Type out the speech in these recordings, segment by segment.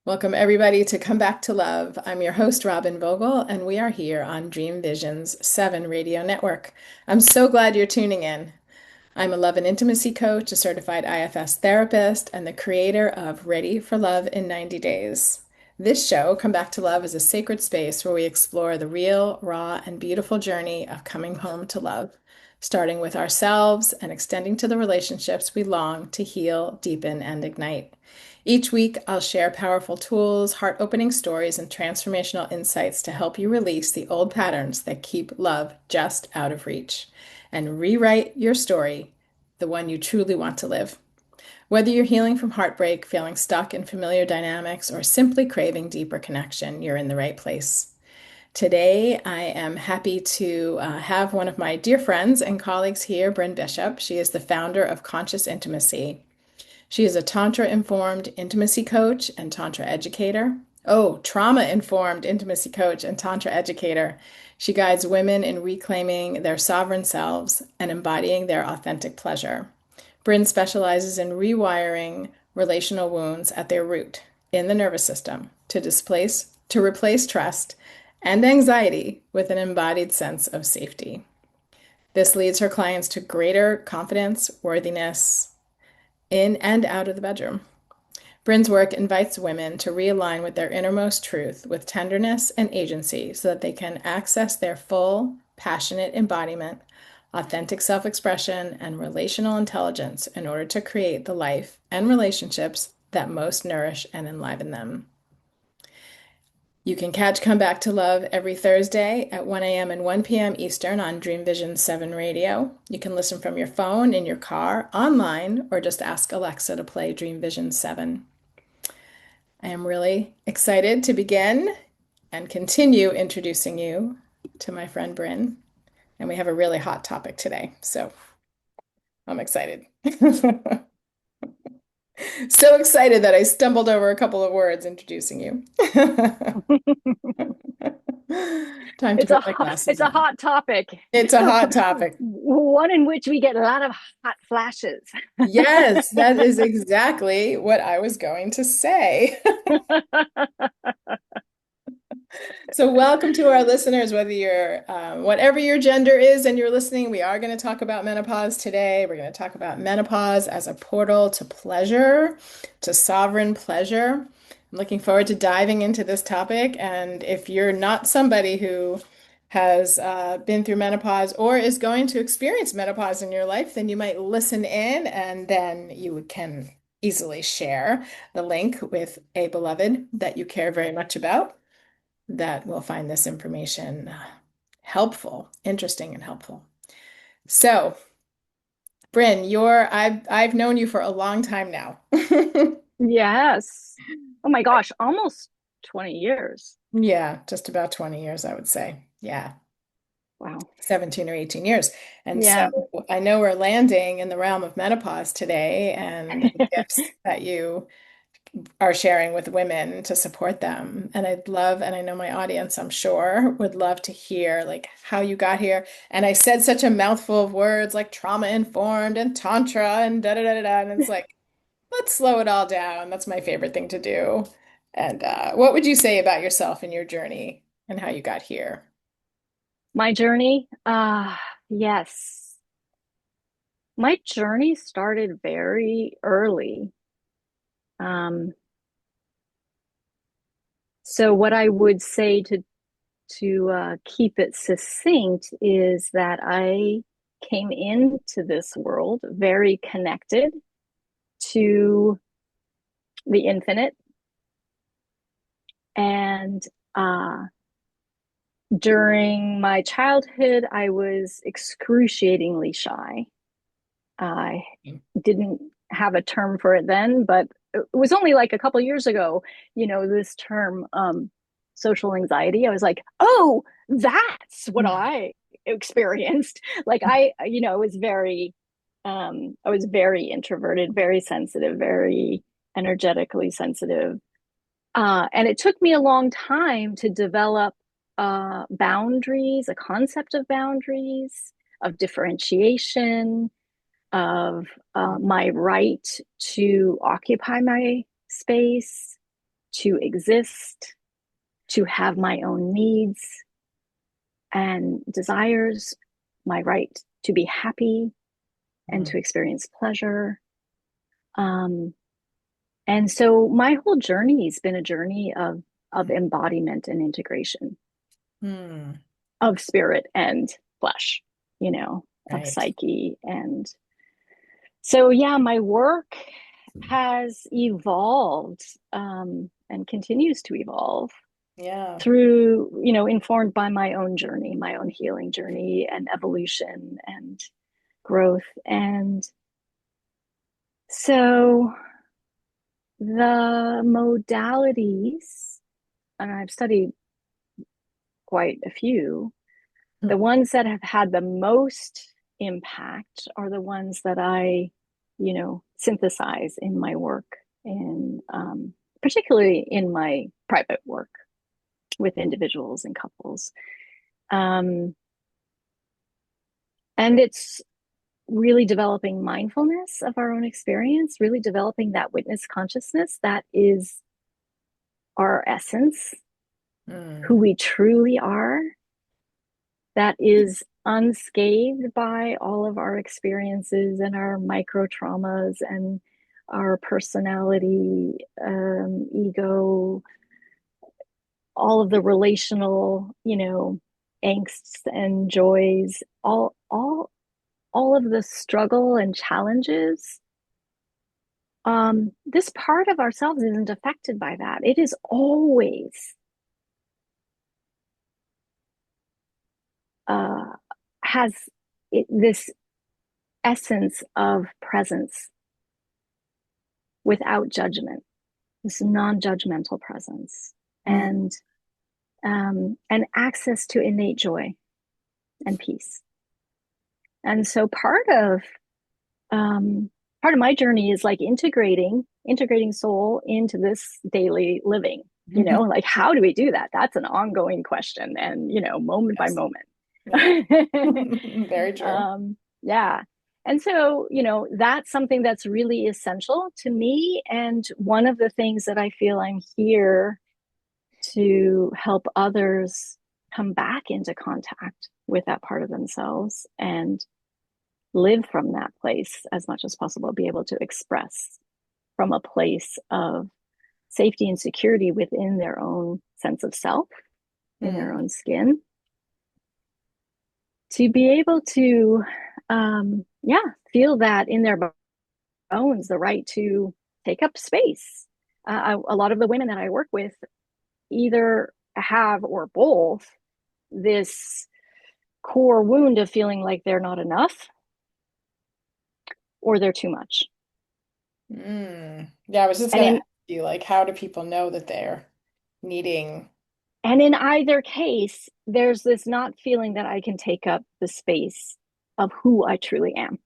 Welcome, everybody, to Come Back to Love. I'm your host, Robyn Vogel, and we are here on Dream Vision's 7 Radio Network. I'm so glad you're tuning in. I'm a love and intimacy coach, a certified IFS therapist, and the creator of Ready for Love in 90 Days. This show, Come Back to Love, is a sacred space where we explore the real, raw, and beautiful journey of coming home to love, starting with ourselves and extending to the relationships we long to heal, deepen, and ignite. Each week, I'll share powerful tools, heart-opening stories, and transformational insights to help you release the old patterns that keep love just out of reach and rewrite your story, the one you truly want to live. Whether you're healing from heartbreak, feeling stuck in familiar dynamics, or simply craving deeper connection, you're in the right place. Today, I am happy to have one of my dear friends and colleagues here, Brynn Bishop. She is the founder of Conscious Intimacy. She is a Tantra-informed intimacy coach and Tantra educator. Oh, trauma-informed intimacy coach and Tantra educator. She guides women in reclaiming their sovereign selves and embodying their authentic pleasure. Brynn specializes in rewiring relational wounds at their root in the nervous system to replace trust and anxiety with an embodied sense of safety. This leads her clients to greater confidence, worthiness, in and out of the bedroom. Brynn's work invites women to realign with their innermost truth with tenderness and agency so that they can access their full, passionate embodiment, authentic self expression, and relational intelligence in order to create the life and relationships that most nourish and enliven them. You can catch Come Back to Love every Thursday at 1 a.m. and 1 p.m. Eastern on Dream Vision 7 Radio. You can listen from your phone, in your car, online, or just ask Alexa to play Dream Vision 7. I am really excited to begin and continue introducing you to my friend Brynn. And we have a really hot topic today, so I'm excited. So excited that I stumbled over a couple of words introducing you. Time to It's put my glasses it's a on. hot topic, It's a hot topic. one in which we get a lot of hot flashes. Yes, that is exactly what I was going to say. So, welcome to our listeners, whether you're whatever your gender is and you're listening. We are going to talk about menopause today. We're going to talk about menopause as a portal to pleasure, to sovereign pleasure. I'm looking forward to diving into this topic. And if you're not somebody who has been through menopause or is going to experience menopause in your life, then you might listen in and then you can easily share the link with a beloved that you care very much about that will find this information helpful, interesting, and helpful. So, Brynn, I've known you for a long time now. Yes. Oh my gosh, almost 20 years. Yeah, just about 20 years, I would say. Yeah, Wow. 17 or 18 years. And so Yeah. I know we're landing in the realm of menopause today and the gifts that you are sharing with women to support them. And I'd love, and I know my audience, I'm sure, would love to hear like how you got here. And I said such a mouthful of words like trauma informed and tantra and da da da da da. And it's like, let's slow it all down. That's my favorite thing to do. And what would you say about yourself and your journey and how you got here? My journey, yes. My journey started very early. Um, so what I would say to keep it succinct is that I came into this world very connected to the infinite. And uh, during my childhood, I was excruciatingly shy. I didn't have a term for it then, but it was only like a couple years ago, this term, social anxiety. I was like, oh, that's what I experienced. Like I was very introverted, very sensitive, very energetically sensitive. And it took me a long time to develop boundaries, a concept of boundaries, of differentiation, of my right to occupy my space, to exist, to have my own needs and desires, my right to be happy and Mm. to experience pleasure. Um, and so my whole journey has been a journey of embodiment and integration Mm. of spirit and flesh, of Right. psyche. And so, yeah, my work has evolved and continues to evolve Yeah. through, informed by my own journey, my own healing journey and evolution and growth. And so the modalities, and I've studied quite a few, the Mm. ones that have had the most impact are the ones that I, synthesize in my work, in particularly in my private work with individuals and couples. Um, and it's really developing mindfulness of our own experience, really developing that witness consciousness that is our essence, who Mm. we truly are, that is unscathed by all of our experiences and our micro traumas and our personality, ego, all of the relational, angsts and joys, all of the struggle and challenges. This part of ourselves isn't affected by that. It is always uh, has this essence of presence without judgment, this non-judgmental presence, Mm. and access to innate joy and peace. And so um, part of my journey is like integrating soul into this daily living. Like how do we do that? That's an ongoing question, and moment by Yes. moment. Yeah. Very true. Yeah. And so, that's something that's really essential to me. And one of the things that I feel I'm here to help others come back into contact with that part of themselves and live from that place as much as possible, be able to express from a place of safety and security within their own sense of self, in their Mm. own skin, to be able to, yeah, feel that in their bones, the right to take up space. A lot of the women that I work with either have or both this core wound of feeling like they're not enough or they're too much. Mm. Yeah, I was just And gonna in ask you, like, how do people know that they're needing? and in either case, there's this not feeling that I can take up the space of who I truly am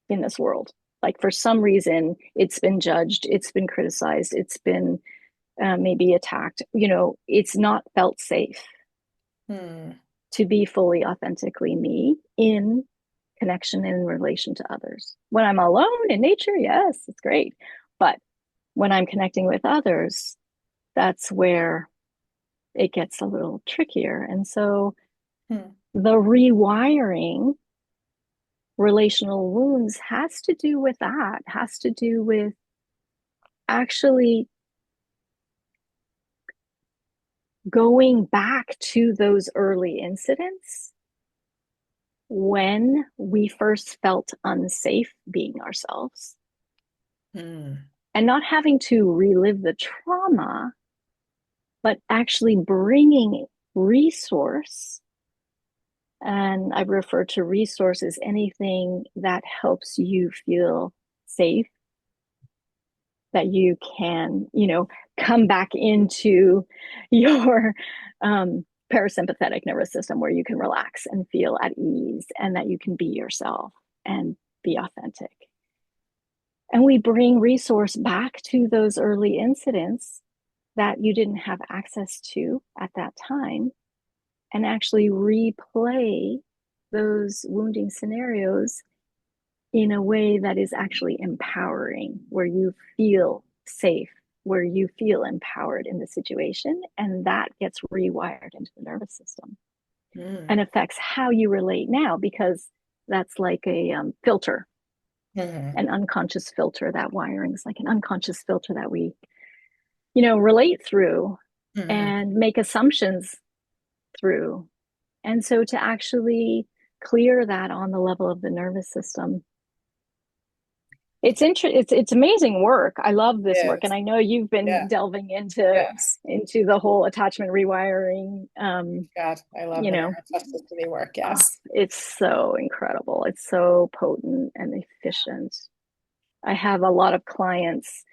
in this world. Like for some reason, it's been judged, it's been criticized, it's been maybe attacked. It's not felt safe Hmm. to be fully authentically me in connection and in relation to others. When I'm alone in nature, yes, it's great. But when I'm connecting with others, that's where it gets a little trickier. And so Hmm. the rewiring relational wounds has to do with that, has to do with actually going back to those early incidents when we first felt unsafe being ourselves Hmm. and not having to relive the trauma, but actually bringing resource. And I refer to resource as anything that helps you feel safe, that you can, come back into your parasympathetic nervous system where you can relax and feel at ease and that you can be yourself and be authentic. And we bring resource back to those early incidents that you didn't have access to at that time and actually replay those wounding scenarios in a way that is actually empowering, where you feel safe, where you feel empowered in the situation, and that gets rewired into the nervous system and Mm. affects how you relate now, because that's like a filter, Mhm. an unconscious filter. That wiring is like an unconscious filter that we, you know, relate through Mhm. and make assumptions through. And so to actually clear that on the level of the nervous system, it's amazing work. I love this work, and Yes. I know you've Yeah. been delving Yes. into the whole attachment rewiring. God, I love You the know, neuroplasticity work. Yes. it's so incredible. It's so potent and efficient. I have a lot of clients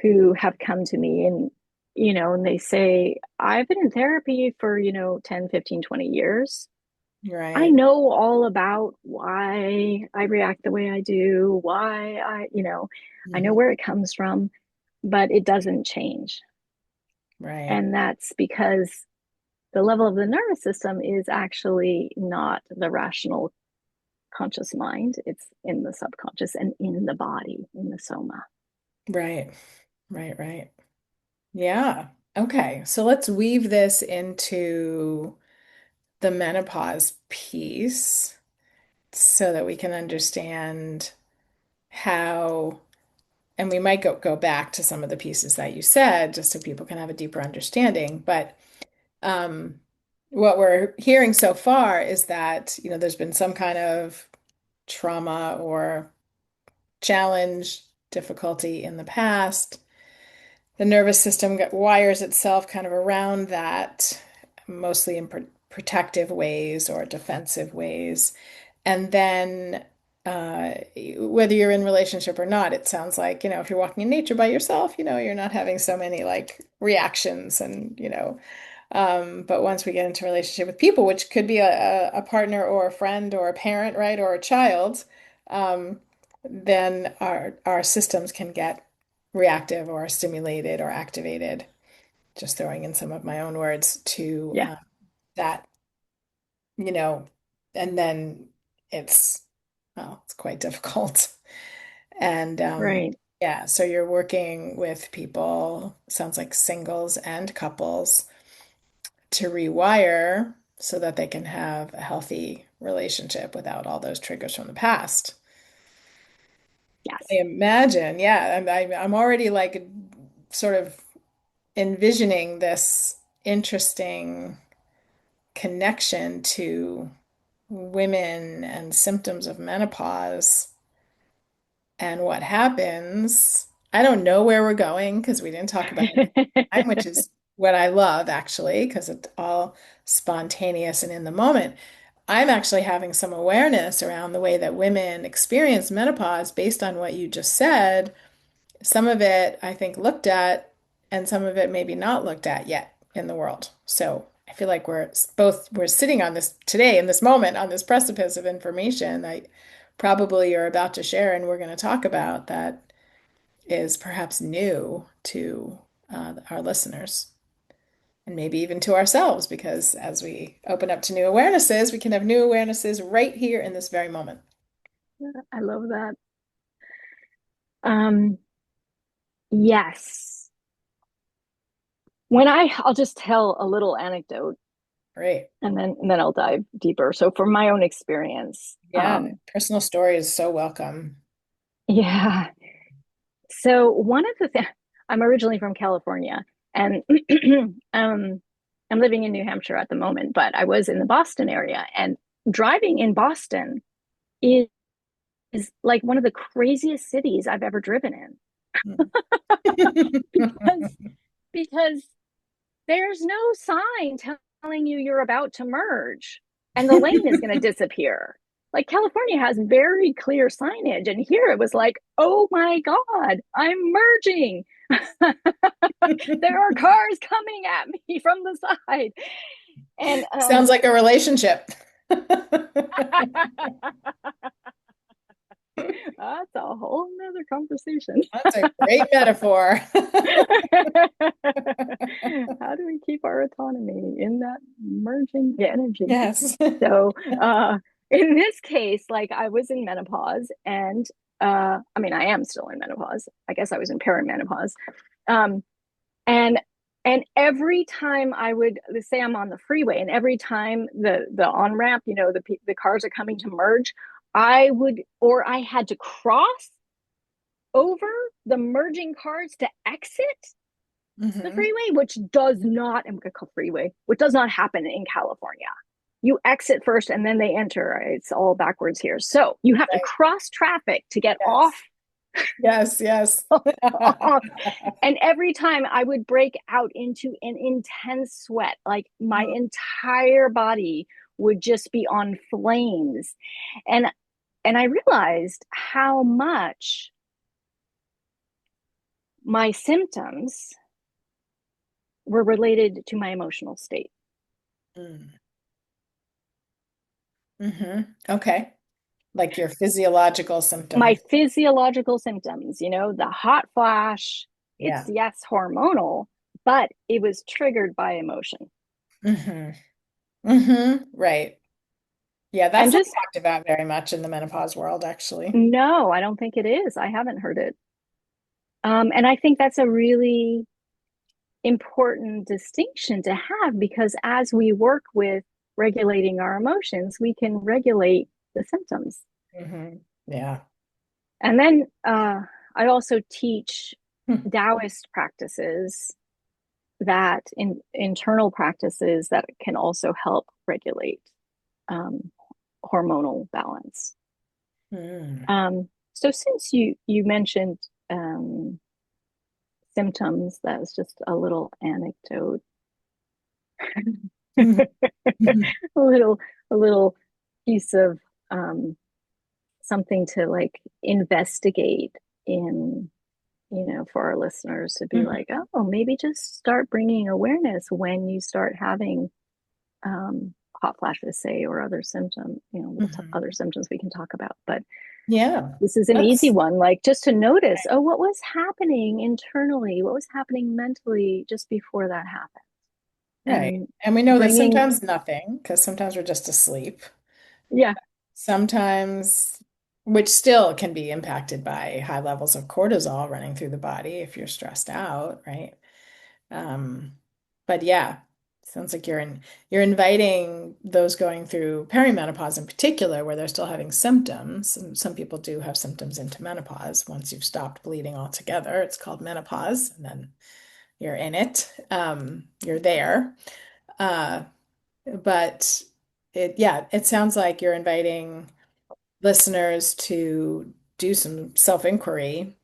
who have come to me, and you know, and they say, I've been in therapy for, you know, 10, 15, 20 years. I Right. know all about why I react the way I do, why you know, I know Mhm. where it comes from, but it doesn't change. Right. And that's because the level of the nervous system is actually not the rational conscious mind. It's in the subconscious and in the body, in the soma. Right. Right. Right. Yeah. Okay. So let's weave this into the menopause piece so that we can understand how, and we might go back to some of the pieces that you said just so people can have a deeper understanding. But um, what we're hearing so far is that, there's been some kind of trauma or challenge, difficulty in the past. The nervous system wires itself kind of around that, mostly in protective ways or defensive ways. And then, uh, whether you're in relationship or not, it sounds like, if you're walking in nature by yourself, you're not having so many like reactions and, but once we get into relationship with people, which could be a partner or a friend or a parent, right, or a child, um, then our systems can get reactive or stimulated or activated. Just throwing in some of my own words to Yeah, that, you know, and then it's, well, it's quite difficult. And right. yeah, so you're working with people, sounds like singles and couples, to rewire so that they can have a healthy relationship without all those triggers from the past. I Yes. imagine, yeah, I'm already like sort of envisioning this interesting connection to women and symptoms of menopause and what happens. I don't know where we're going because we didn't talk about it time, which is what I love actually, because it's all spontaneous and in the moment. I'm actually having some awareness around the way that women experience menopause based on what you just said. Some of it I think looked at, and some of it maybe not looked at yet in the world. So I feel like we're sitting on this today in this moment on this precipice of information that probably you're about to share and we're going to talk about that is perhaps new to our listeners and maybe even to ourselves, because as we open up to new awarenesses, we can have new awarenesses right here in this very moment. I love that. Um, yes. I'll just tell a little anecdote, Great. and then I'll dive deeper. So from my own experience, Yeah, personal story is so welcome. yeah. So one of the things, I'm originally from California, and um, I'm living in New Hampshire at the moment, but I was in the Boston area, and driving in Boston is, is like one of the craziest cities I've ever driven in, because because there's no sign telling you you're about to merge and the lane is going to disappear. Like California has very clear signage, and here it was like, oh my God, I'm merging. There are cars coming at me from the side. And Sounds like a relationship. that's a whole nother conversation. That's a great metaphor. How do we keep our autonomy in that merging energy? Yes. So, in this case, like I was in menopause, and I mean, I am still in menopause. I guess I was in perimenopause. And and every time I would say I'm on the freeway, and every time the on ramp, the cars are coming to merge, I had to cross over the merging cars to exit the Hmm. freeway, which does not, I'm gonna call freeway, which does not happen in California. You exit first and then they enter. It's all backwards here. So you have to Right. cross traffic to get off. Yes. Yes. Yes. And every time I would break out into an intense sweat, like my entire body would just be on flames. And I realized how much my symptoms were related to my emotional state. Mm-hmm. Okay. Like your physiological My symptoms. physiological symptoms, the hot flash, it's Yeah. yes, hormonal, but it was triggered by emotion. Mm-hmm. Mm-hmm. Right. Yeah, And that's not just talked about very much in the menopause world, actually. no, I don't think it is. I haven't heard it. And I think that's a really important distinction to have because as we work with regulating our emotions, we can regulate the symptoms. Hmm. Yeah. And then I also teach Hmm. Taoist practices that internal practices that can also help regulate um, hormonal balance. Hmm. So since you mentioned symptoms, that's just a little anecdote, Mhm. Mhm. a little a little piece of um, something to like investigate in, for our listeners to be like, oh, maybe just start bringing awareness when you start having hot flashes, say, or other symptom, Mhm. other symptoms we can talk about. But Yeah. this is an easy That's one, like just to notice, oh, what was happening internally? What was happening mentally just before that happened? right. And And we know that bringing, sometimes nothing, because sometimes we're just asleep. yeah, Sometimes, which still can be impacted by high levels of cortisol running through the body if you're stressed out, right? Um, but yeah, sounds like you're inviting those going through perimenopause in particular, where they're still having symptoms. And some people do have symptoms into menopause. Once you've stopped bleeding altogether, it's called menopause, and then you're in it. You're there. Uh, but yeah, it sounds like you're inviting listeners to do some self-inquiry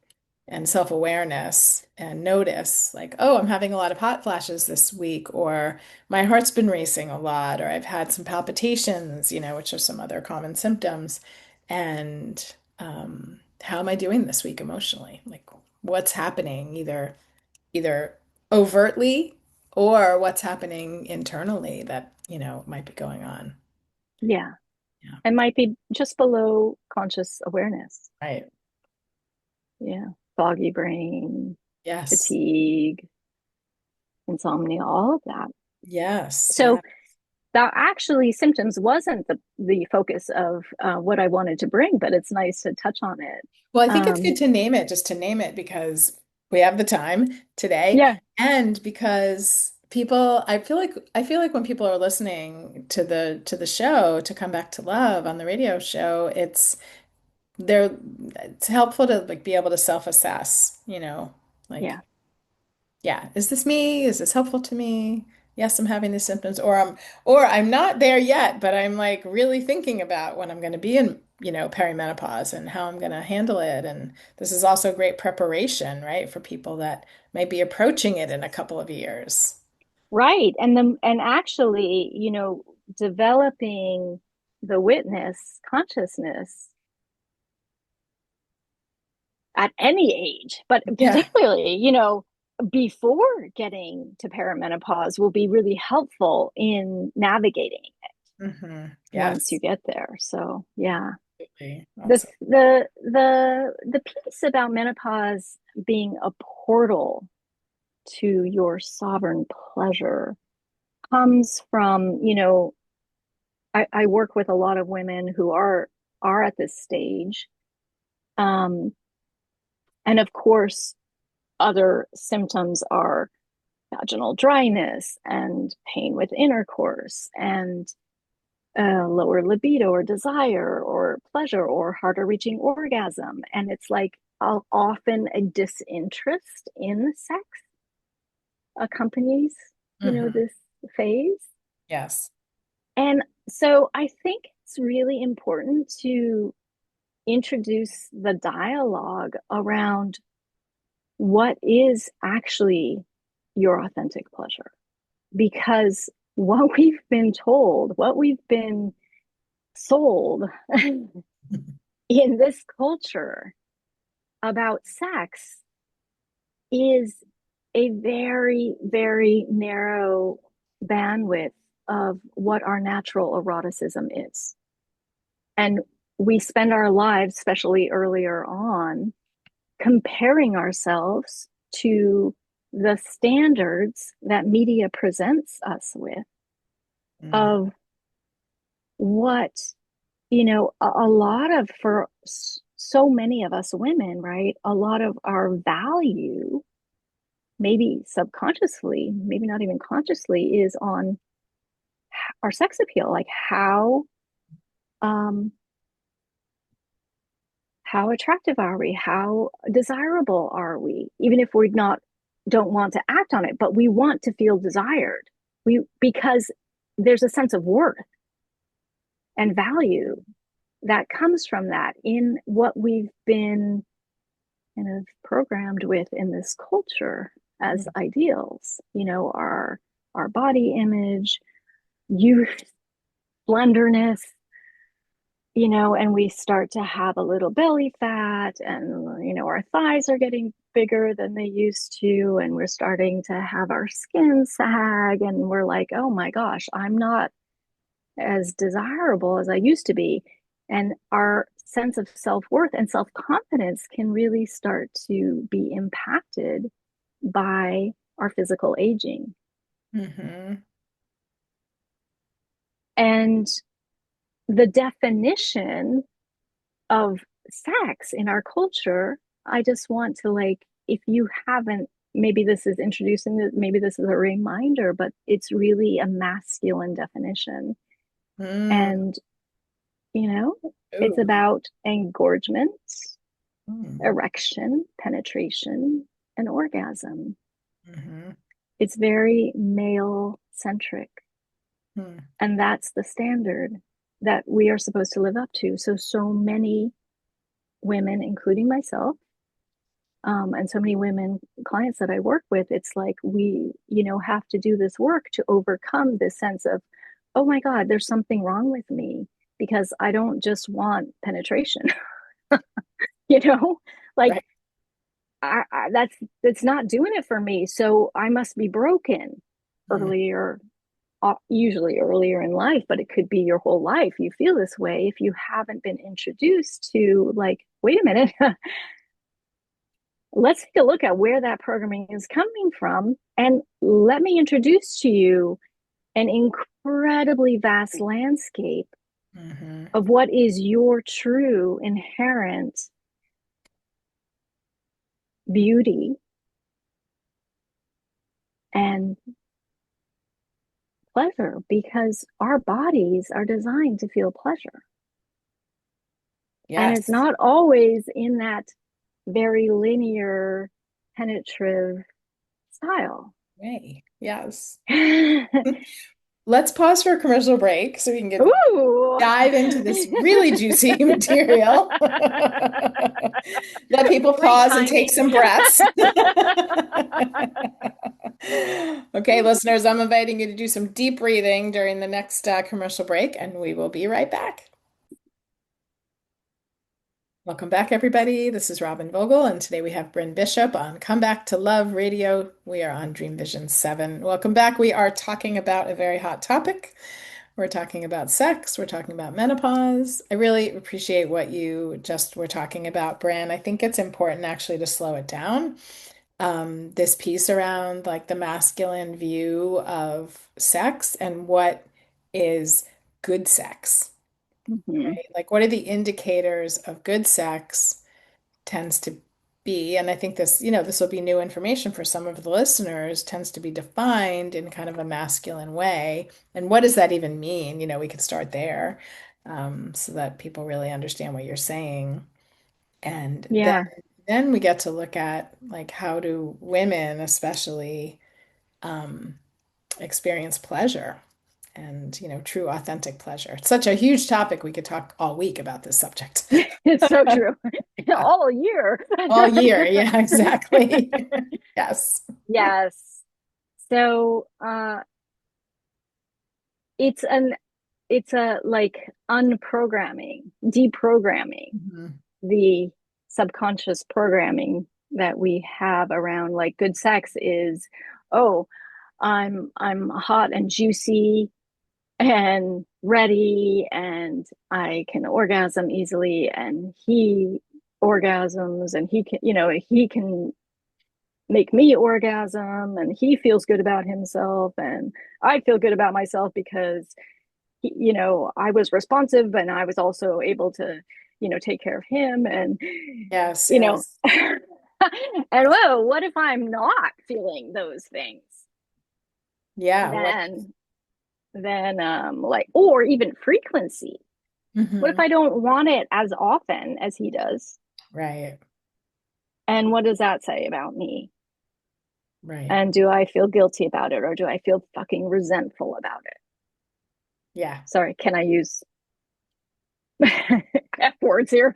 and self-awareness and notice like, oh, I'm having a lot of hot flashes this week, or my heart's been racing a lot, or I've had some palpitations, which are some other common symptoms. And how am I doing this week emotionally? Like what's happening either overtly or what's happening internally that, might be going on. yeah, Yeah. it might be just below conscious awareness. Right. Yeah, foggy brain, Yes. fatigue, insomnia, all of that. Yes. Yeah. So that actually symptoms wasn't the focus of what I wanted to bring, but it's nice to touch on it. Well, I think it's Um, good to name it, just to name it because we have the time today yeah, and because people, I feel like when people are listening to the show, to Come Back to Love on the radio show, they're it's helpful to like be able to self-assess, like yeah. yeah, is this me? Is this helpful to me? Yes, I'm having these symptoms, or I'm not there yet, but I'm like really thinking about when I'm going to be in, perimenopause and how I'm going to handle it. And this is also great preparation, right, for people that might be approaching it in a couple of years. Right. And actually, developing the witness consciousness at any age, but Yeah. particularly, before getting to perimenopause will be really helpful in navigating it once you Yes. get there. So, yeah. Absolutely. The That's the piece about menopause being a portal to your sovereign pleasure comes from, I work with a lot of women who are at this stage. Um, and of course, other symptoms are vaginal dryness and pain with intercourse and lower libido or desire or pleasure or harder reaching orgasm. And it's like often a disinterest in sex accompanies, Hmm. this phase. Yes. And so I think it's really important to introduce the dialogue around what is actually your authentic pleasure. Because what we've been told, what we've been sold in this culture about sex is a very, very narrow bandwidth of what our natural eroticism is. And we spend our lives, especially earlier on, comparing ourselves to the standards that media presents us with Mm. of what, a lot of, for so many of us women, right? A lot of our value, maybe subconsciously, maybe not even consciously, is on our sex appeal, like um how attractive are we? How desirable are we? Even if we not don't want to act on it, but we want to feel desired. Because there's a sense of worth and value that comes from that in what we've been kind of programmed with in this culture as ideals. Our body image, youth, splendorness, and we start to have a little belly fat and, our thighs are getting bigger than they used to. And we're starting to have our skin sag. And we're like, oh my gosh, I'm not as desirable as I used to be. And our sense of self worth and self confidence can really start to be impacted by our physical aging. Hmm. And the definition of sex in our culture, I just want to, like, if you haven't, maybe this is introducing it, maybe this is a reminder, but it's really a masculine definition. Mm. And, you know, it's Ooh. about engorgement, Mm. erection, penetration, and orgasm. Hmm. It's very male centric. Mm. And that's the standard that we are supposed to live up to. So many women, including myself, and so many women clients that I work with, it's like we, have to do this work to overcome this sense of, oh my God, there's something wrong with me because I don't just want penetration, you know, like Right. that's not doing it for me. So I must be broken Mm. earlier, usually earlier in life, but it could be your whole life. You feel this way if you haven't been introduced to, like, wait a minute, let's take a look at where that programming is coming from. And let me introduce to you an incredibly vast landscape Hmm. of what is your true inherent beauty and pleasure, because our bodies are designed to feel pleasure. And it's Yes. not always in that very linear, penetrative style. Right. Yes. Ooh. Let's pause for a commercial break so we can get dive into this really juicy material. Let people Great pause and take timing. some breaths. Okay, listeners, I'm inviting you to do some deep breathing during the next commercial break, and we will be right back. Welcome back, everybody. This is Robyn Vogel, and today we have Brynn Bishop on Come Back to Love Radio. We are on Dream Vision 7. Welcome back. We are talking about a very hot topic. We're talking about sex. We're talking about menopause. I really appreciate what you just were talking about, Brynn. I think it's important actually to slow it down. This piece around like the masculine view of sex and what is good sex, Mhm. right? Like, what are the indicators of good sex tends to be, and I think this will be new information for some of the listeners, tends to be defined in kind of a masculine way. And what does that even mean? We could start there, so that people really understand what you're saying. And Yeah. then we get to look at like how do women especially um, experience pleasure and true authentic pleasure. It's such a huge topic. We could talk all week about this subject. It's so true. Yeah. All year. All year. Yeah, exactly. Yes. Yes. So it's an it's a like unprogramming, deprogramming Mhm. the subconscious programming that we have around like good sex is, oh, I'm hot and juicy and ready and I can orgasm easily and he orgasms and he can, he can make me orgasm and he feels good about himself and I feel good about myself because I was responsive and I was also able to, take care of him and Yes, you know yes. and whoa, what if I'm not feeling those things? Yeah, what Then like, or even frequency. What if hmm I don't want it as often as he does? Right, And what does that say about me? right. And do I feel guilty about it or do I feel fucking resentful about it? Yeah. Sorry, can I use F words here?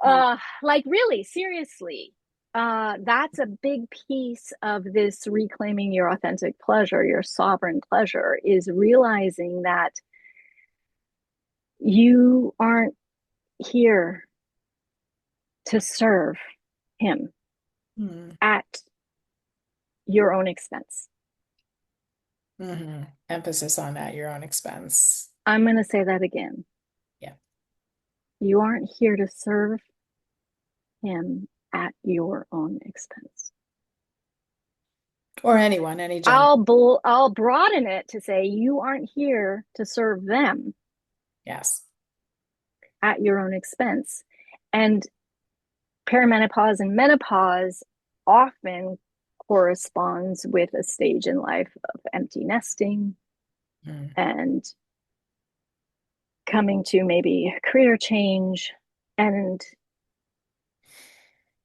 Mm, Like really, seriously, that's a big piece of this reclaiming your authentic pleasure, your sovereign pleasure, is realizing that you aren't here to serve him mm, at your own expense. Emphasis on at your own expense. I'm going to say that again. Yeah. You aren't here to serve him at your own expense. Or anyone, any gender. I'll broaden it to say you aren't here to serve them Yes. at your own expense. And perimenopause and menopause often corresponds with a stage in life of empty nesting Mm, and coming to maybe career change. And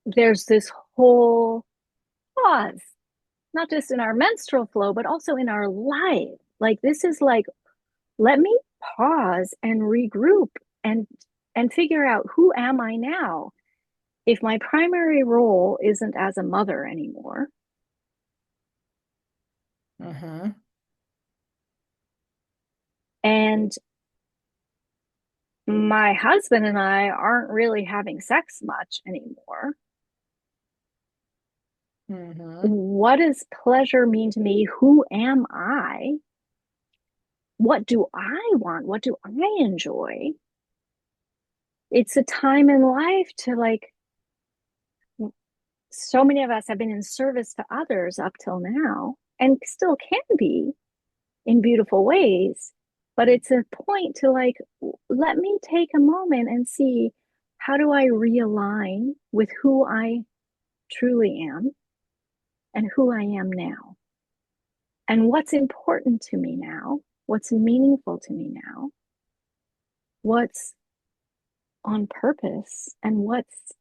there's this whole pause, not just in our menstrual flow, but also in our life. Like this is like, let me pause and regroup and figure out who am I now? If my primary role isn't as a mother anymore, hmm and my husband and I aren't really having sex much anymore, hmm what does pleasure mean to me? Who am I? What do I want? What do I enjoy? It's a time in life to like, so many of us have been in service to others up till now and still can be in beautiful ways. But it's a point to like, let me take a moment and see, how do I realign with who I truly am and who I am now? And what's important to me now? What's meaningful to me now? What's on purpose? And what's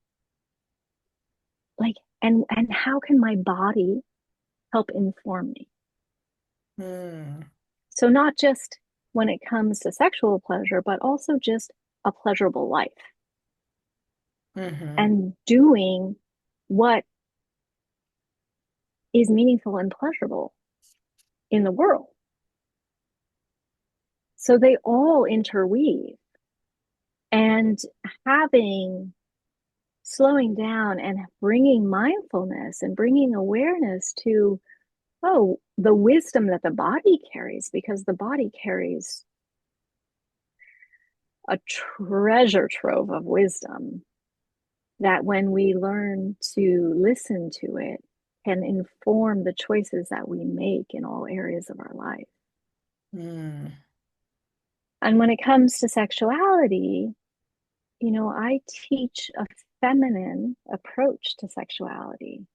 like, and how can my body help inform me? Mm, So not just when it comes to sexual pleasure, but also just a pleasurable life hmm and doing what is meaningful and pleasurable in the world. So they all interweave, and having slowing down and bringing mindfulness and bringing awareness to, oh, the wisdom that the body carries, because the body carries a treasure trove of wisdom that when we learn to listen to it can inform the choices that we make in all areas of our life. mm, And when it comes to sexuality, I teach a feminine approach to sexuality,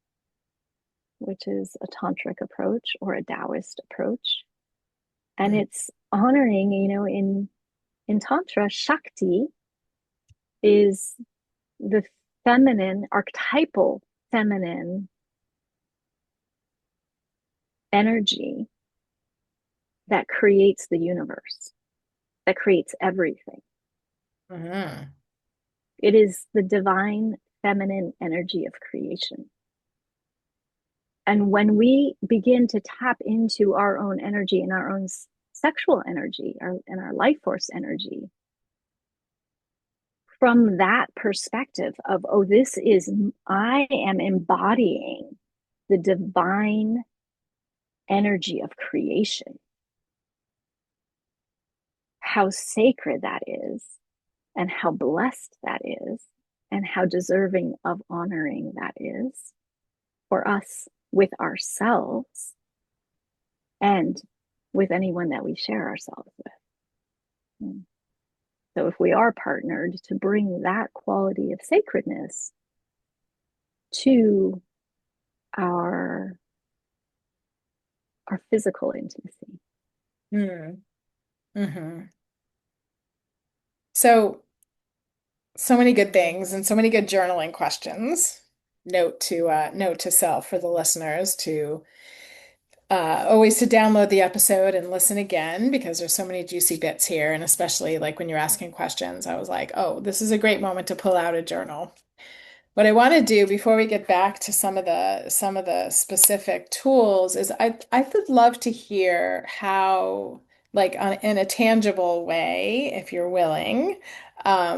which is a tantric approach or a Taoist approach. And Mm, it's honoring, in Tantra, Shakti is the feminine, archetypal feminine energy that creates the universe, that creates everything. mhm, It is the divine feminine energy of creation. And when we begin to tap into our own energy and our own sexual energy and our life force energy, from that perspective of, oh, I am embodying the divine energy of creation, how sacred that is, and how blessed that is, and how deserving of honoring that is for us with ourselves and with anyone that we share ourselves with. So if we are partnered, to bring that quality of sacredness to our our physical intimacy. mm, mhm. So, so many good things and so many good journaling questions. Note to self for the listeners to always to download the episode and listen again because there's so many juicy bits here. And especially like when you're asking questions, I was like, oh, this is a great moment to pull out a journal. What I want to do before we get back to some of the specific tools is I would love to hear how, like in a tangible way, if you're willing, how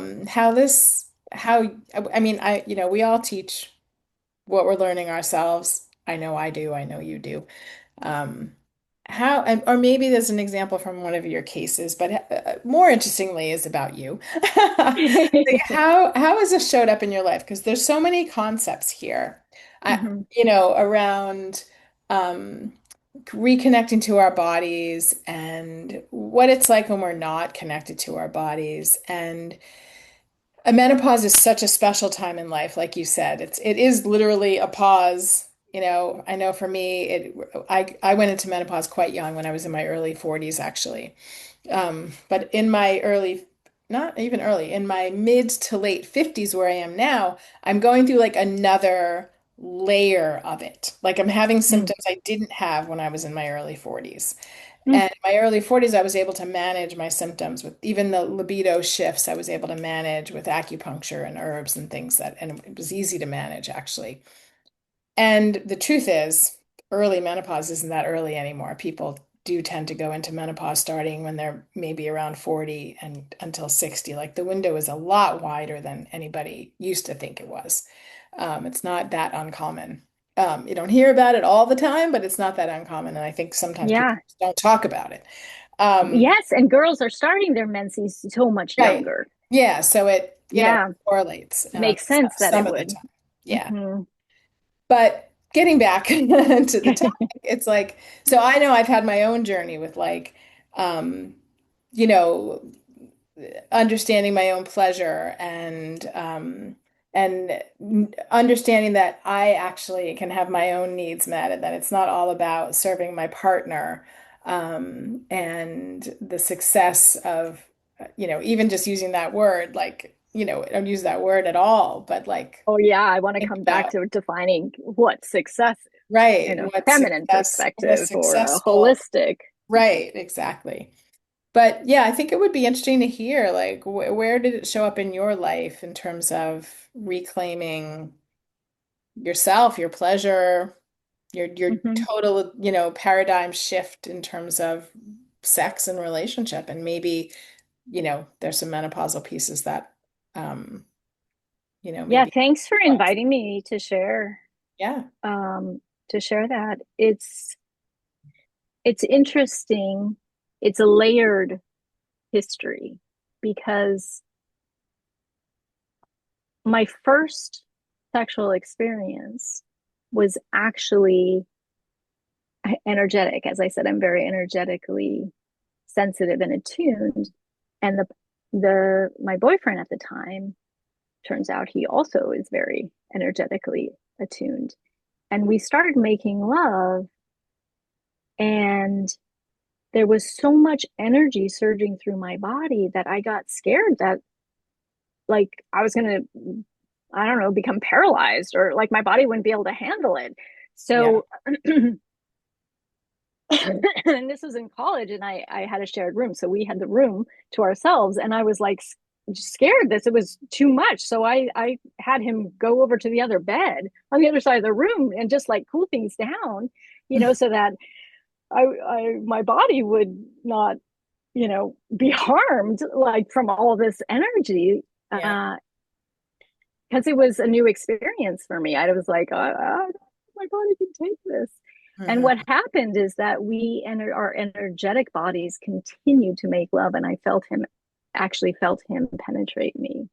I mean we all teach what we're learning ourselves. I know I do. I know you do. Um, or maybe there's an example from one of your cases, but more interestingly is about you. Like how has this showed up in your life? Because there's so many concepts here. Mm-hmm. Around um, reconnecting to our bodies and what it's like when we're not connected to our bodies. And a menopause is such a special time in life, like you said. It is literally a pause. I know for me, I went into menopause quite young when I was in my early 40s, actually. But in my early, not even early, in my mid to late 50s, where I am now, I'm going through like another layer of it. Like I'm having symptoms I didn't have when I was in my early 40s. Mm-hmm. And in my early 40s, I was able to manage my symptoms with even the libido shifts, I was able to manage with acupuncture and herbs and things and it was easy to manage actually. And the truth is, early menopause isn't that early anymore. People do tend to go into menopause starting when they're maybe around 40 and until 60. Like the window is a lot wider than anybody used to think it was. It's not that uncommon. You don't hear about it all the time, but it's not that uncommon. And I think sometimes people Yeah. just don't talk about it. Um, Yes, and girls are starting their menses so much right. younger. Yeah. So Yeah, correlates makes sense that some it of the would. time. Yeah. Mm-hmm. But getting back to the topic, it's like, so I know I've had my own journey with like, um, you know, understanding my own pleasure and understanding that I actually can have my own needs met and that it's not all about serving my partner, and the success of, even just using that word, like, I don't use that word at all, but like, Oh yeah, I want to think come back about to defining what success is right, in a feminine what a perspective or a successful, holistic. right, exactly. But yeah, I think it would be interesting to hear like where did it show up in your life in terms of reclaiming yourself, your pleasure, your Mm-hmm. total, paradigm shift in terms of sex and relationship, and maybe, there's some menopausal pieces that um, Yeah, maybe thanks for inviting me yeah. um, to share that. It's interesting. It's a layered history because my first sexual experience was actually energetic. As I said, I'm very energetically sensitive and attuned. And the my boyfriend at the time, turns out he also is very energetically attuned. And we started making love, and there was so much energy surging through my body that I got scared that like I was going to, I don't know, become paralyzed, or like my body wouldn't be able to handle it. Yeah. So, and this was in college, and I had a shared room. So we had the room to ourselves, and I was like scared this, it was too much. So I had him go over to the other bed on the other side of the room and just like cool things down, so that my body would not, be harmed like from all this energy. Yeah. Because it was a new experience for me. I was like, my body can take this. And what Hmm. happened is that our energetic bodies continued to make love, and I actually felt him penetrate me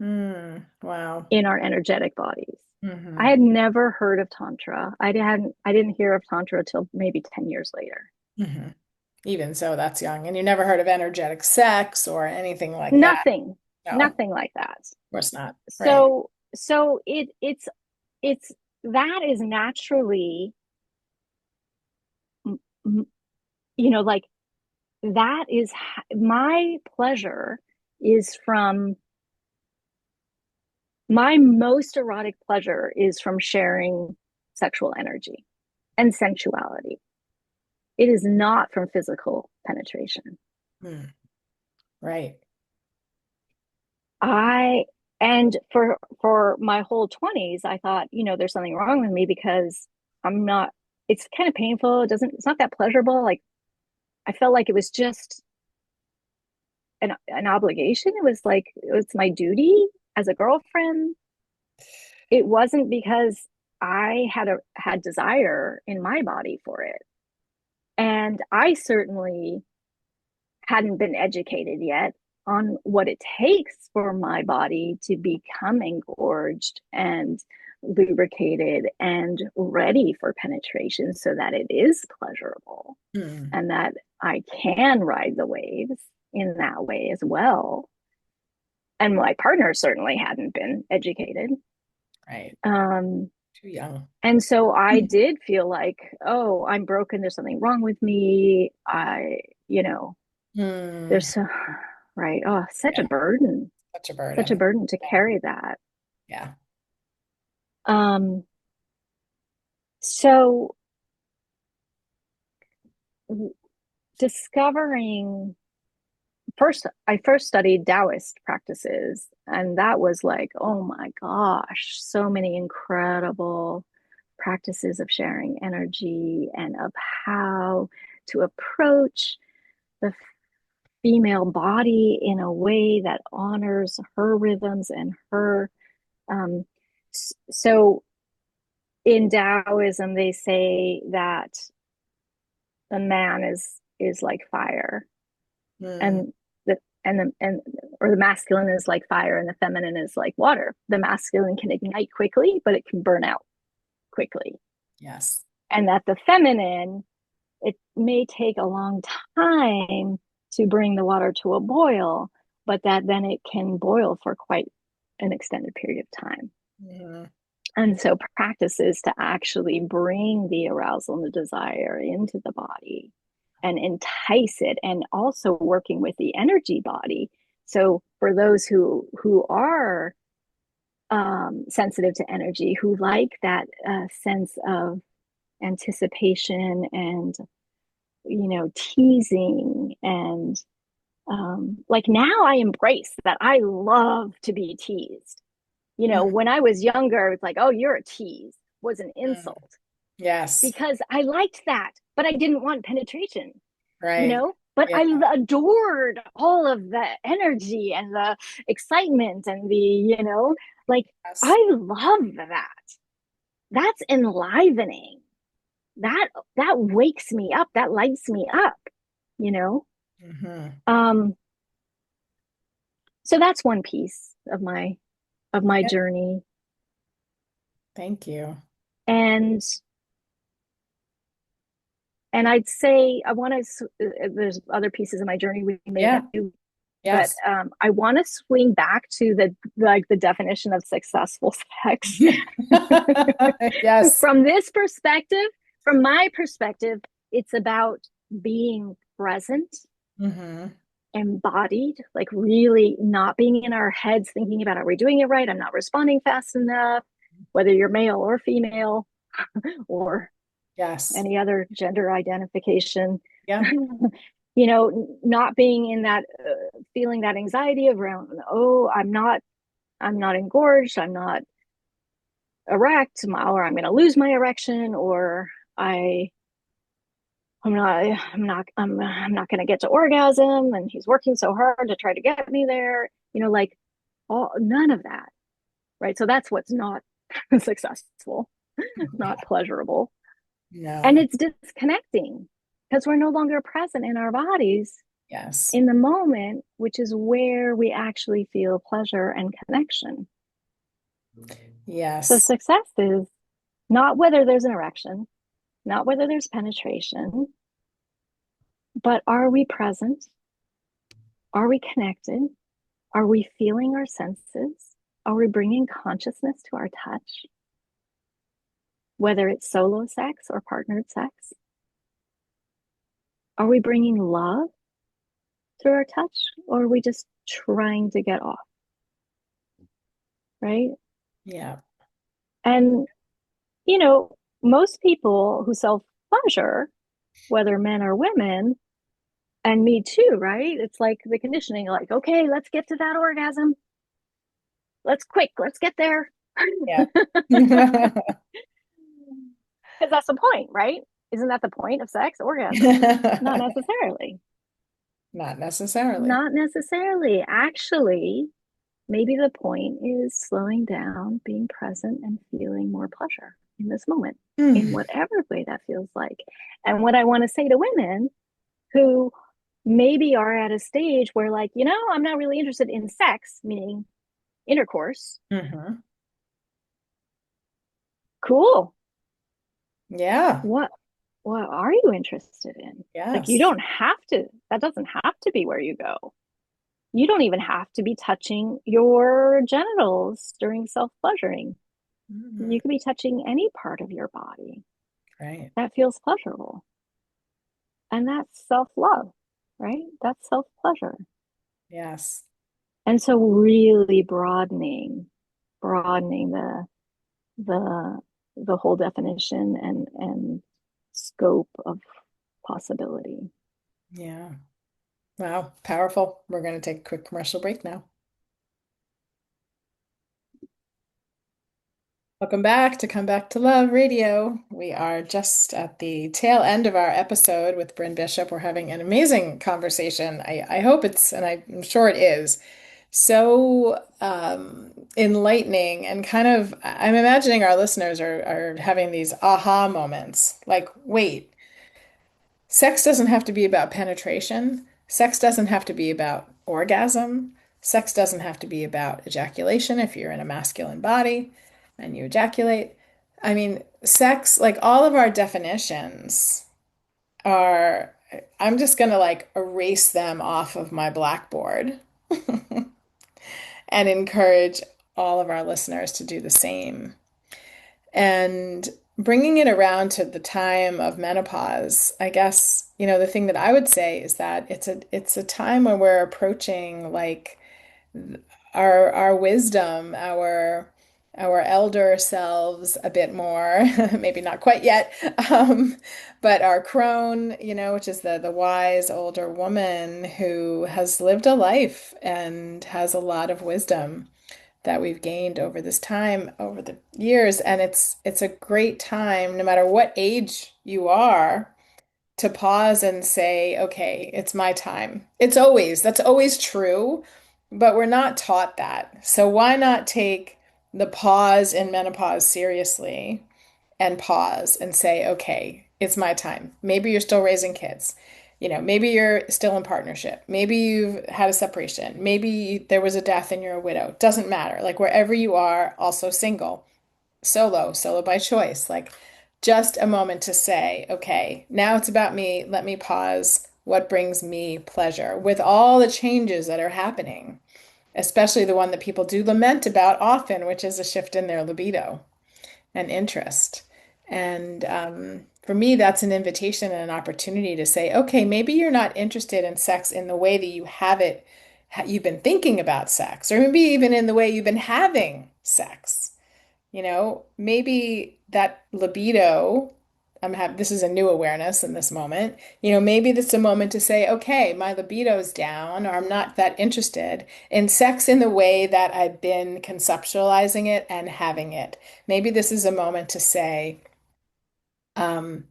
Mm. Wow. in our energetic bodies. I Hmm. had never heard of Tantra. I didn't hear of Tantra till maybe 10 years later. Hmm. Even so, that's young. And you never heard of energetic sex or anything like that? Nothing, No, of nothing like that. course not. Right. So it's that is naturally, like that is my pleasure is from my most erotic pleasure is from sharing sexual energy and sensuality. It is not from physical penetration. Hmm. Right. I and for my whole 20s, I thought, there's something wrong with me because I'm not, it's kind of painful. It's not that pleasurable. Like I felt like it was just an obligation. It was like it was my duty as a girlfriend. It wasn't because I had desire in my body for it. And I certainly hadn't been educated yet on what it takes for my body to become engorged and lubricated and ready for penetration so that it is pleasurable Hmm. and that I can ride the waves in that way as well. And my partner certainly hadn't been educated. Right. Um, Too young. and so I did feel like, oh, I'm broken. There's something wrong with me. You know, there's Hmm. so, right. Oh, Yeah. Such a such a burden. burden to Yeah. carry that. Yeah. Um, so discovering I first studied Taoist practices, and that was like, oh my gosh, so many incredible practices of sharing energy and of how to approach the female body in a way that honors her rhythms and her. Um, so in Taoism, they say that the man is like fire, Hmm. and the masculine is like fire, and the feminine is like water. The masculine can ignite quickly, but it can burn out quickly, Yes. and that the feminine, it may take a long time to bring the water to a boil, but that then it can boil for quite an extended period of time. Hmm. And so practices to actually bring the arousal and the desire into the body and entice it, and also working with the energy body. So for those who are sensitive to energy, who like that sense of anticipation and teasing, and like now I embrace that. I love to be teased. Hmm. When I was younger, it's like, oh, you're a tease was an insult, Yes. because I liked that, but I didn't want penetration, Right. But Yeah. I adored all of the energy and the excitement and like Yes. I love that. That's enlivening. That that wakes me up. That lights me up, you know? Hmm. Um, so that's one piece of my Yeah. journey. Thank you. And I'd say I want to. There's other pieces of my journey we may Yeah. get to. But Yes. I want to swing back to the definition of successful sex. Yes. From this perspective, from my perspective, it's about being present, Hmm. embodied, like really not being in our heads thinking about, are we doing it right? I'm not responding fast enough, whether you're male or female or Yes. any other gender identification. Yeah. Not being in that feeling that anxiety around, oh, I'm not engorged, I'm not erect, or I'm going to lose my erection, or I I'm not going to get to orgasm, and he's working so hard to try to get me there. Like all none of that, right? So that's what's not successful, not pleasurable, and No. it's disconnecting because we're no longer present in our bodies Yes. in the moment, which is where we actually feel pleasure and connection. So Yes. success is not whether there's an erection, not whether there's penetration, but are we present? Are we connected? Are we feeling our senses? Are we bringing consciousness to our touch? Whether it's solo sex or partnered sex? Are we bringing love through our touch, or are we just trying to get off? Right. Yeah. And, you know, most people who self pleasure, whether men or women, and me too, right? It's like the conditioning, like, okay, let's get to that orgasm. Let's get there. Yeah. Because that's the point, right? Isn't that the point of sex? Orgasm? Not necessarily. Not necessarily. Not necessarily. Actually, maybe the point is slowing down, being present, and feeling more pleasure in this moment, in Mm. whatever way that feels like. And what I want to say to women who maybe are at a stage where, like, I'm not really interested in sex, meaning intercourse. Hmm. Cool. Yeah. What what are you interested in? Like, you Yes. don't have to, that doesn't have to be where you go. You don't even have to be touching your genitals during self-pleasuring. Hmm. You could be touching any part of your body Right. that feels pleasurable. And that's self-love, right? That's self-pleasure. Yes. And so really broadening the the whole definition and scope of possibility. Yeah. Wow. Powerful. We're going to take a quick commercial break now. Welcome back to Come Back to Love Radio. We are just at the tail end of our episode with Brynn Bishop. We're having an amazing conversation. I hope it's, and I'm sure it is, so enlightening and kind of, I'm imagining our listeners are having these aha moments. Like, wait, sex doesn't have to be about penetration. Sex doesn't have to be about orgasm. Sex doesn't have to be about ejaculation if you're in a masculine body and you ejaculate. I mean, sex, like all of our definitions are, I'm just gonna like erase them off of my blackboard and encourage all of our listeners to do the same. And bringing it around to the time of menopause, I guess, the thing that I would say is that it's a time when we're approaching like our wisdom, our elder selves a bit more, maybe not quite yet, but our crone, which is the wise older woman who has lived a life and has a lot of wisdom that we've gained over this time, over the years. And it's a great time, no matter what age you are, to pause and say, okay, it's my time. That's always true, but we're not taught that. So why not take the pause in menopause seriously and pause and say, okay, it's my time. Maybe you're still raising kids. Maybe you're still in partnership. Maybe you've had a separation. Maybe there was a death and you're a widow. Doesn't matter. Like wherever you are, also single, solo by choice. Like just a moment to say, okay, now it's about me. Let me pause. what brings me pleasure with all the changes that are happening, especially the one that people do lament about often, which is a shift in their libido and interest. And for me, that's an invitation and an opportunity to say, okay, maybe you're not interested in sex in the way that you have it, you've been thinking about sex, or maybe even in the way you've been having sex. Maybe that libido, this is a new awareness in this moment. Maybe this is a moment to say, okay, my libido's down, or I'm not that interested in sex in the way that I've been conceptualizing it and having it. Maybe this is a moment to say, um,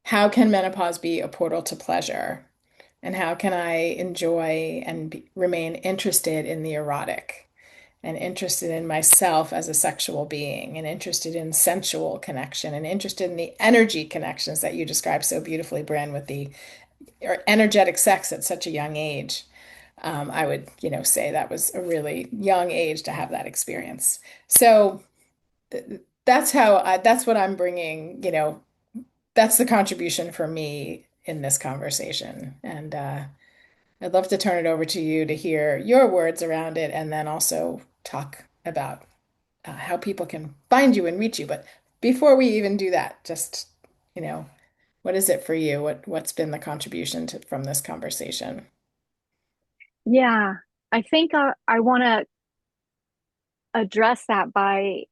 how can menopause be a portal to pleasure? And how can I enjoy and remain interested in the erotic? And interested in myself as a sexual being, and interested in sensual connection, and interested in the energy connections that you described so beautifully, Brynn, with the energetic sex at such a young age. I would, say that was a really young age to have that experience. So that's what I'm bringing, that's the contribution for me in this conversation. And I'd love to turn it over to you to hear your words around it and then also talk about how people can find you and reach you. But before we even do that, just, you know, what is it for you? What's been the contribution from this conversation? Yeah, I think I want to address that by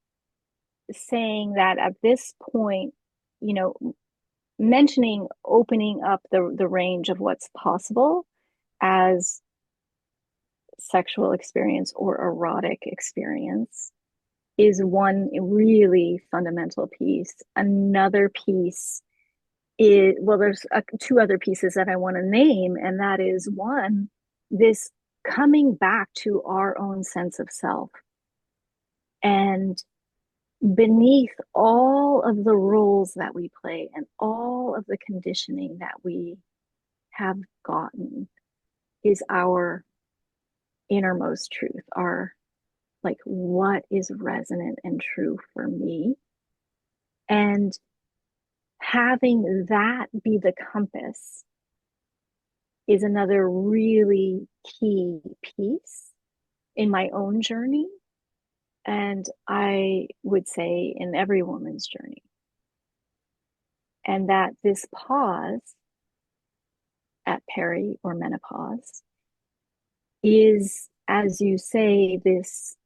saying that at this point, you know, mentioning opening up the range of what's possible as sexual experience or erotic experience is one really fundamental piece. Another piece is, well, there's two other pieces that I want to name, and that is one, this coming back to our own sense of self. And beneath all of the roles that we play and all of the conditioning that we have gotten is our innermost truth, our like what is resonant and true for me. And having that be the compass is another really key piece in my own journey. And I would say in every woman's journey. And that this pause at peri or menopause is, as you say, this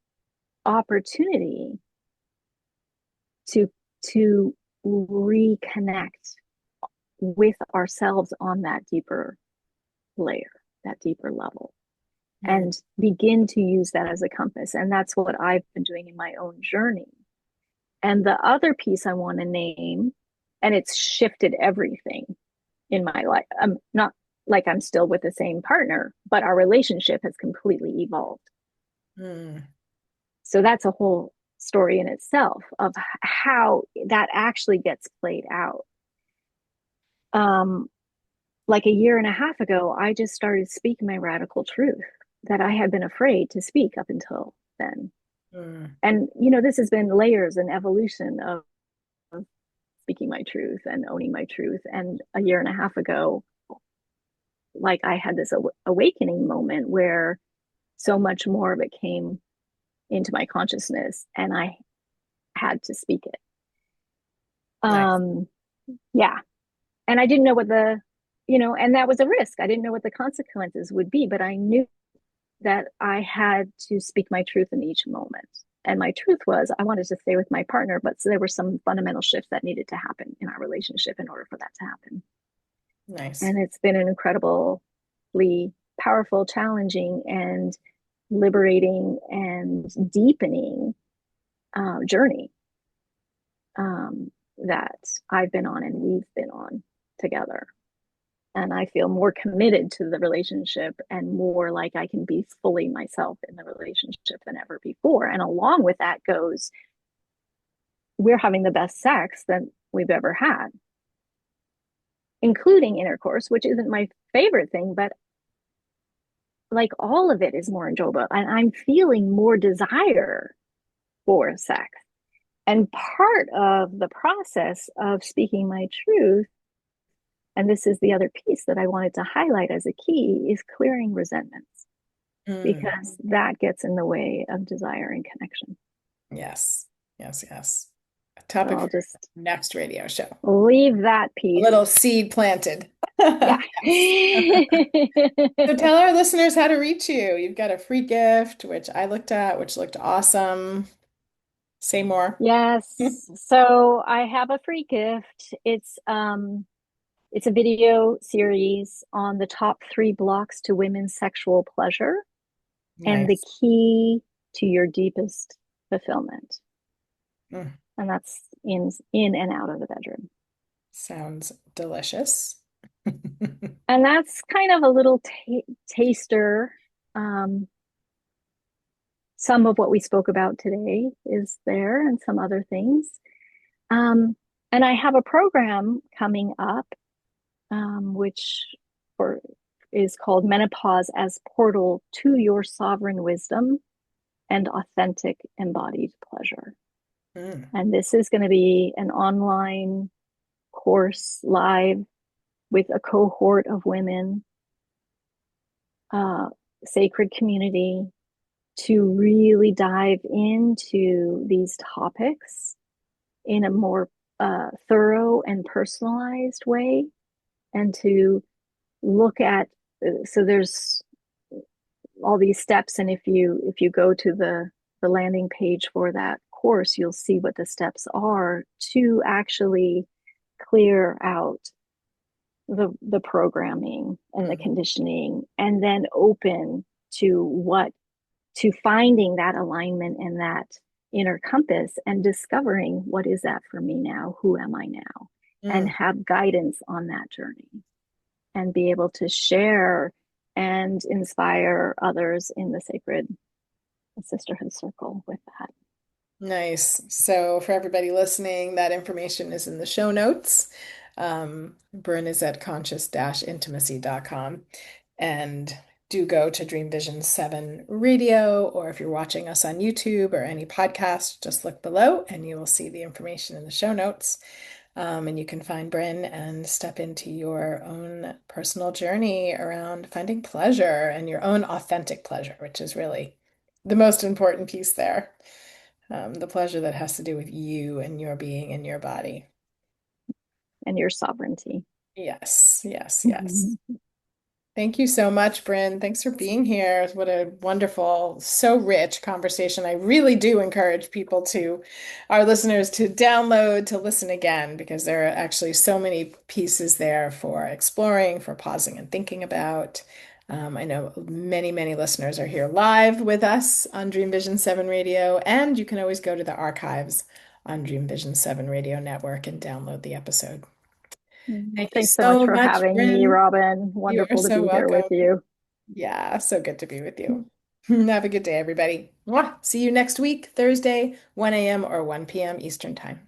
opportunity to to reconnect with ourselves on that deeper layer, that deeper level, Mm, and begin to use that as a compass. And that's what I've been doing in my own journey. And the other piece I want to name, and it's shifted everything in my life. I'm not like I'm still with the same partner, but our relationship has completely evolved. mm, So that's a whole story in itself of how that actually gets played out. Um, like a year and a half ago, I just started speaking my radical truth that I had been afraid to speak up until then. mm. And, this has been layers and evolution of speaking my truth and owning my truth. And a year and a half ago, like I had this awakening moment where so much more of it came into my consciousness and I had to speak it. Nice. Um, yeah. And I didn't know and that was a risk. I didn't know what the consequences would be, but I knew that I had to speak my truth in each moment. And my truth was I wanted to stay with my partner, but so there were some fundamental shifts that needed to happen in our relationship in order for that to happen. Nice. And it's been an incredibly powerful, challenging, and liberating and deepening journey that I've been on and we've been on together. And I feel more committed to the relationship and more like I can be fully myself in the relationship than ever before. And along with that goes, we're having the best sex that we've ever had, including intercourse, which isn't my favorite thing, but like all of it is more enjoyable. And I'm feeling more desire for sex. And part of the process of speaking my truth And this is the other piece that I wanted to highlight as a key is clearing resentments Mm. because that gets in the way of desire and connection. Yes. Yes, yes. A So topic I'll for just next radio show. leave that A piece. little seed planted. Yeah. Yes. So tell our listeners how to reach you. You've got a free gift, which I looked at, which looked awesome. Say more. Yes. So I have a free gift. It's a video series on the top 3 blocks to women's sexual pleasure and the Nice. key to your deepest fulfillment. Mm. And that's in and out of the bedroom. Sounds delicious. And that's kind of a little taster. Um, some of what we spoke about today is there, and some other things. Um, and I have a program coming up, which for, is called Menopause as Portal to Your Sovereign Wisdom and Authentic Embodied Pleasure. Mm. And this is going to be an online course live with a cohort of women, uh, sacred community, to really dive into these topics in a more thorough and personalized way, and to look at so there's all these steps, and if you go to the landing page for that course, you'll see what the steps are to actually clear out the programming and the Mm. conditioning, and then open to what to finding that alignment and that inner compass and discovering what is that for me now, who am I now, and Mm. have guidance on that journey and be able to share and inspire others in the sacred sisterhood circle with that. Nice. So for everybody listening, that information is in the show notes. Brynn is at conscious-intimacy.com. And do go to Dream Vision 7 Radio, or if you're watching us on YouTube or any podcast, just look below and you will see the information in the show notes. And you can find Brynn and step into your own personal journey around finding pleasure and your own authentic pleasure, which is really the most important piece there. The pleasure that has to do with you and your being and your body. And your sovereignty. Yes, yes, yes. Mm-hmm. Thank you so much, Brynn. Thanks for being here. What a wonderful, so rich conversation. I really do encourage people to, our listeners, to download, to listen again, because there are actually so many pieces there for exploring, for pausing and thinking about. I know many, many listeners are here live with us on Dream Vision 7 Radio, and you can always go to the archives on Dream Vision 7 Radio Network and download the episode. Well, Thank you thanks so much so for much, having me, Brynn. Robyn. You are Wonderful to so be here with welcome. you. Yeah, so good to be with you. Have a good day, everybody. Mwah. See you next week, Thursday, 1 a.m. or 1 p.m. Eastern Time.